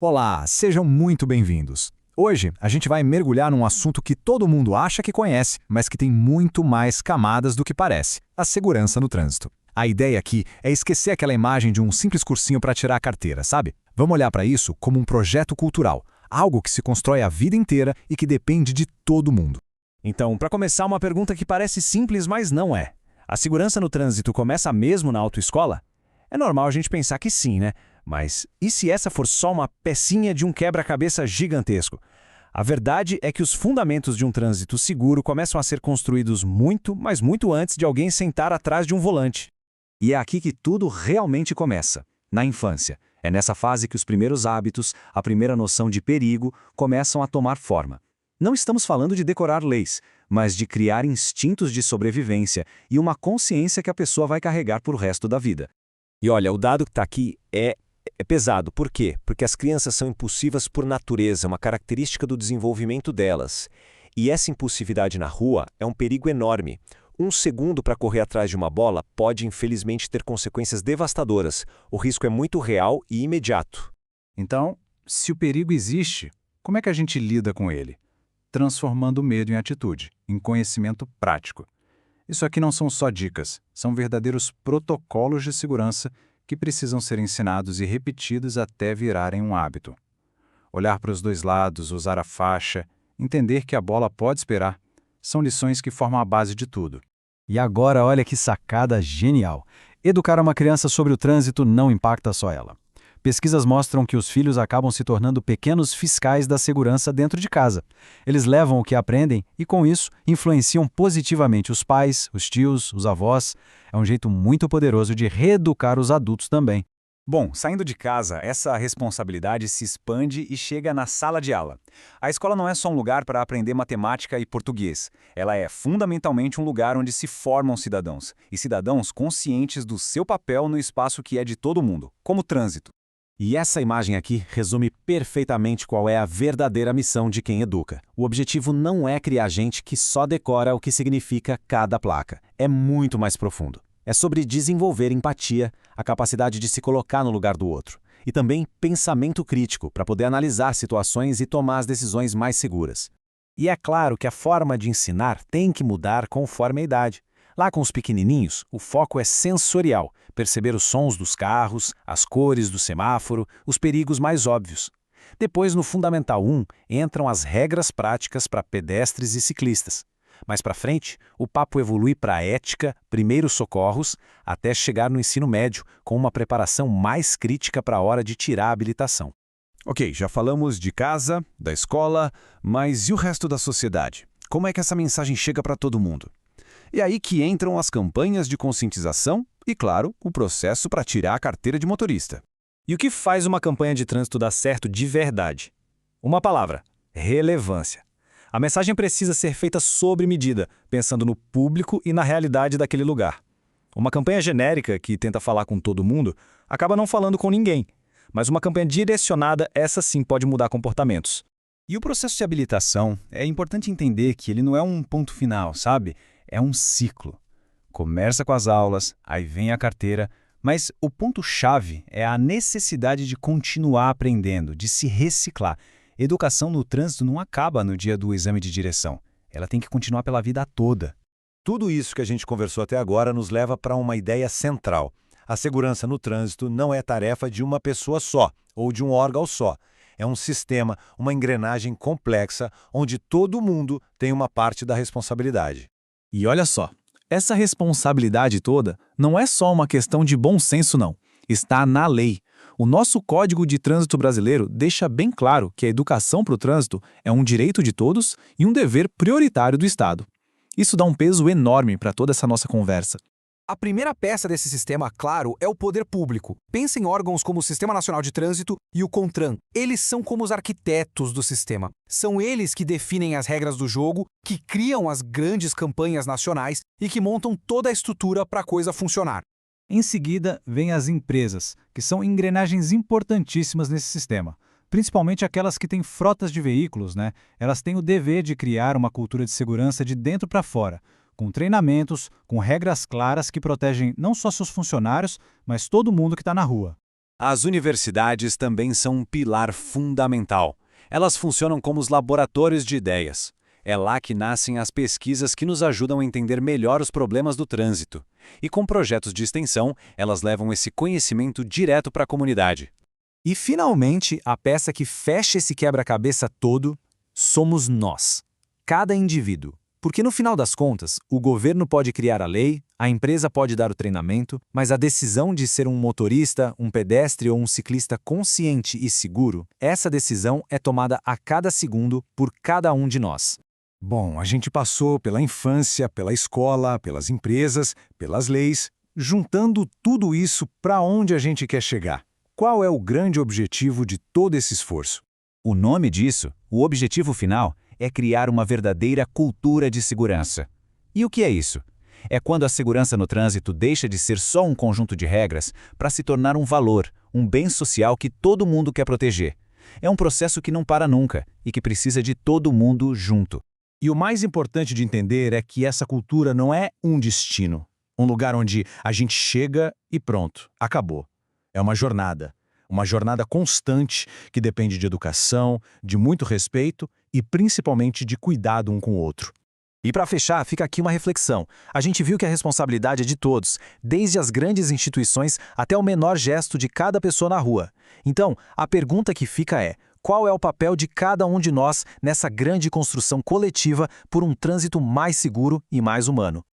Olá, sejam muito bem-vindos. Hoje a gente vai mergulhar num assunto que todo mundo acha que conhece, mas que tem muito mais camadas do que parece: a segurança no trânsito. A ideia aqui é esquecer aquela imagem de um simples cursinho para tirar a carteira, sabe? Vamos olhar para isso como um projeto cultural, algo que se constrói a vida inteira e que depende de todo mundo. Então, para começar, uma pergunta que parece simples, mas não é. A segurança no trânsito começa mesmo na autoescola? É normal a gente pensar que sim, né? Mas e se essa for só uma pecinha de um quebra-cabeça gigantesco? A verdade é que os fundamentos de um trânsito seguro começam a ser construídos muito, mas muito antes de alguém sentar atrás de um volante. E é aqui que tudo realmente começa, na infância. É nessa fase que os primeiros hábitos, a primeira noção de perigo, começam a tomar forma. Não estamos falando de decorar leis, mas de criar instintos de sobrevivência e uma consciência que a pessoa vai carregar por resto da vida. E olha, o dado que está aqui é pesado. Por quê? Porque as crianças são impulsivas por natureza, uma característica do desenvolvimento delas. E essa impulsividade na rua é um perigo enorme. Um segundo para correr atrás de uma bola pode, infelizmente, ter consequências devastadoras. O risco é muito real e imediato. Então, se o perigo existe, como é que a gente lida com ele? Transformando o medo em atitude, em conhecimento prático. Isso aqui não são só dicas, são verdadeiros protocolos de segurança que precisam ser ensinados e repetidos até virarem um hábito. Olhar para os dois lados, usar a faixa, entender que a bola pode esperar, são lições que formam a base de tudo. E agora olha que sacada genial. Educar uma criança sobre o trânsito não impacta só ela. Pesquisas mostram que os filhos acabam se tornando pequenos fiscais da segurança dentro de casa. Eles levam o que aprendem e, com isso, influenciam positivamente os pais, os tios, os avós. É um jeito muito poderoso de reeducar os adultos também. Bom, saindo de casa, essa responsabilidade se expande e chega na sala de aula. A escola não é só um lugar para aprender matemática e português. Ela é fundamentalmente um lugar onde se formam cidadãos, e cidadãos conscientes do seu papel no espaço que é de todo mundo, como o trânsito. E essa imagem aqui resume perfeitamente qual é a verdadeira missão de quem educa. O objetivo não é criar gente que só decora o que significa cada placa. É muito mais profundo. É sobre desenvolver empatia, a capacidade de se colocar no lugar do outro. E também pensamento crítico, para poder analisar situações e tomar as decisões mais seguras. E é claro que a forma de ensinar tem que mudar conforme a idade. Lá com os pequenininhos, o foco é sensorial, perceber os sons dos carros, as cores do semáforo, os perigos mais óbvios. Depois, no Fundamental 1, entram as regras práticas para pedestres e ciclistas. Mais para frente, o papo evolui para ética, primeiros socorros, até chegar no ensino médio, com uma preparação mais crítica para a hora de tirar a habilitação. Ok, já falamos de casa, da escola, mas e o resto da sociedade? Como é que essa mensagem chega para todo mundo? É aí que entram as campanhas de conscientização e, claro, o processo para tirar a carteira de motorista. E o que faz uma campanha de trânsito dar certo de verdade? Uma palavra: relevância. A mensagem precisa ser feita sob medida, pensando no público e na realidade daquele lugar. Uma campanha genérica, que tenta falar com todo mundo, acaba não falando com ninguém. Mas uma campanha direcionada, essa sim pode mudar comportamentos. E o processo de habilitação, é importante entender que ele não é um ponto final, sabe? É um ciclo. Começa com as aulas, aí vem a carteira, mas o ponto-chave é a necessidade de continuar aprendendo, de se reciclar. Educação no trânsito não acaba no dia do exame de direção. Ela tem que continuar pela vida toda. Tudo isso que a gente conversou até agora nos leva para uma ideia central. A segurança no trânsito não é tarefa de uma pessoa só, ou de um órgão só. É um sistema, uma engrenagem complexa, onde todo mundo tem uma parte da responsabilidade. E olha só, essa responsabilidade toda não é só uma questão de bom senso, não. Está na lei. O nosso Código de Trânsito brasileiro deixa bem claro que a educação para o trânsito é um direito de todos e um dever prioritário do Estado. Isso dá um peso enorme para toda essa nossa conversa. A primeira peça desse sistema, claro, é o poder público. Pensa em órgãos como o Sistema Nacional de Trânsito e o CONTRAN. Eles são como os arquitetos do sistema. São eles que definem as regras do jogo, que criam as grandes campanhas nacionais e que montam toda a estrutura para a coisa funcionar. Em seguida, vêm as empresas, que são engrenagens importantíssimas nesse sistema. Principalmente aquelas que têm frotas de veículos, né? Elas têm o dever de criar uma cultura de segurança de dentro para fora, com treinamentos, com regras claras que protegem não só seus funcionários, mas todo mundo que está na rua. As universidades também são um pilar fundamental. Elas funcionam como os laboratórios de ideias. É lá que nascem as pesquisas que nos ajudam a entender melhor os problemas do trânsito. E com projetos de extensão, elas levam esse conhecimento direto para a comunidade. E, finalmente, a peça que fecha esse quebra-cabeça todo somos nós, cada indivíduo. Porque, no final das contas, o governo pode criar a lei, a empresa pode dar o treinamento, mas a decisão de ser um motorista, um pedestre ou um ciclista consciente e seguro, essa decisão é tomada a cada segundo por cada um de nós. Bom, a gente passou pela infância, pela escola, pelas empresas, pelas leis, juntando tudo isso para onde a gente quer chegar. Qual é o grande objetivo de todo esse esforço? O nome disso, o objetivo final, é criar uma verdadeira cultura de segurança. E o que é isso? É quando a segurança no trânsito deixa de ser só um conjunto de regras para se tornar um valor, um bem social que todo mundo quer proteger. É um processo que não para nunca e que precisa de todo mundo junto. E o mais importante de entender é que essa cultura não é um destino, um lugar onde a gente chega e pronto, acabou. É uma jornada constante que depende de educação, de muito respeito e principalmente de cuidado um com o outro. E para fechar, fica aqui uma reflexão. A gente viu que a responsabilidade é de todos, desde as grandes instituições até o menor gesto de cada pessoa na rua. Então, a pergunta que fica é: qual é o papel de cada um de nós nessa grande construção coletiva por um trânsito mais seguro e mais humano?